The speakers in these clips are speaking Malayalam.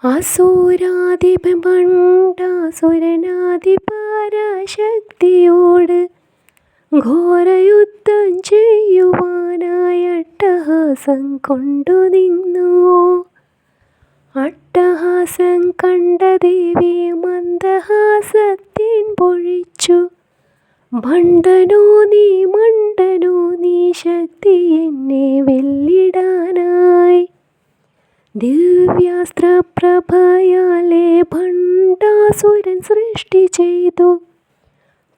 അസുരാധിപൻ പണ്ടാസുരനാദിപരാശക്തിയോട് ഘോരയുദ്ധം ചെയ്യുവാനായി അട്ടഹാസം കൊണ്ടു നിന്നു. അട്ടഹാസം കണ്ട ദേവി മന്ദഹാസത്തിൻ പൊഴിച്ചു. മണ്ടനോ നീ ശക്തി എന്നെ വെല്ലിടാനായി. ദിവ്യാസ്ത്രപ്രഭയാലെ ഭണ്ഡാസുരൻ സൃഷ്ടി ചെയ്തു.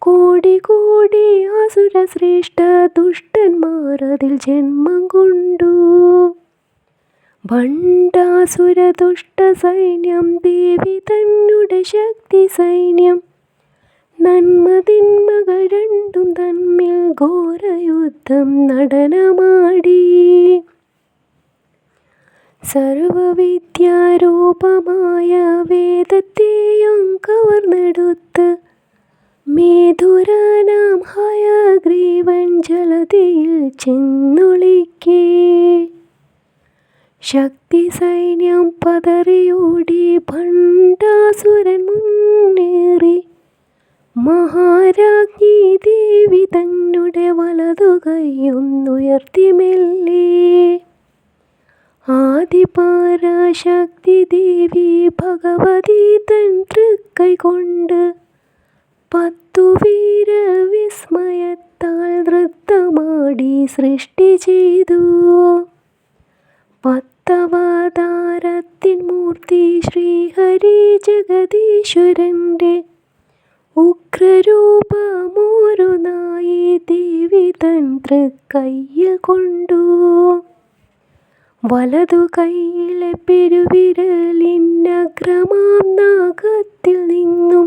കോടി കോടി അസുരശ്രേഷ്ഠ ദുഷ്ടന്മാർ അതിൽ ജന്മം കൊണ്ടു. ഭണ്ഡാസുര ദുഷ്ട സൈന്യം ദേവി തന്നെ ശക്തി സൈന്യം. നന്മ തിന്മകൾ രണ്ടും തമ്മിൽ ഘോരയുദ്ധം നടനമാടി. സർവവിദ്യാരൂപമായ വേദത്തെയും കവർന്നെടുത്ത് മേധുരനാം ഹയഗ്രീവൻ ജലധിയിൽ ചെന്നൊളിക്കേ. ശക്തി സൈന്യം പതറിയോടി ഭണ്ഡാസുരൻ മുന്നേറി. മഹാരാജ്ഞി ദേവി തന്നെ വലതു കൈയൊന്നുയർത്തി മെല്ലെ. ആദിപരാശക്തി ദേവി ഭഗവതി തൻ തൃക്കൈ കൊണ്ട് 10 വീരവിസ്മയത്താൽ നൃത്തമാടി സൃഷ്ടി ചെയ്തു. 10 അവതാരത്തിൻ മൂർത്തി ശ്രീഹരി ജഗദീശ്വരൻ്റെ ഉഗ്രരൂപമോരോന്നായി ദേവി തൻ തൃക്കൈയിൽ കൊണ്ടു. വലതു കൈയിലെ പെരുവിരലിനഗ്രമാം നാഗത്തിൽ നിന്നും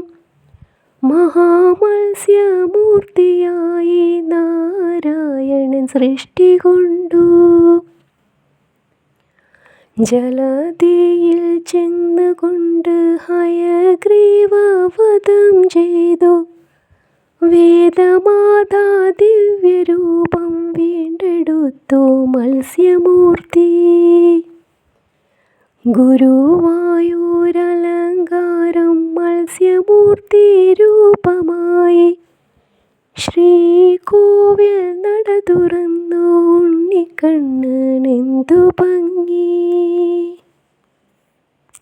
മഹാമത്സ്യമൂർത്തിയായി നാരായണൻ സൃഷ്ടി കൊണ്ടു. ജലധിയിൽ ചെന്നുകൊണ്ട് ഹയഗ്രീവവധം ചെയ്തു. വേദമാതാ ദിവ്യരൂപം വീണ്ടെടുത്തു മത്സ്യമൂർത്തി. ഗുരുവായൂരലങ്കാരം മത്സ്യമൂർത്തി രൂപമായി. ശ്രീകോവിൽ നട തുറന്നു ഉണ്ണിക്കണ്ണൻ എന്തു ഭംഗി.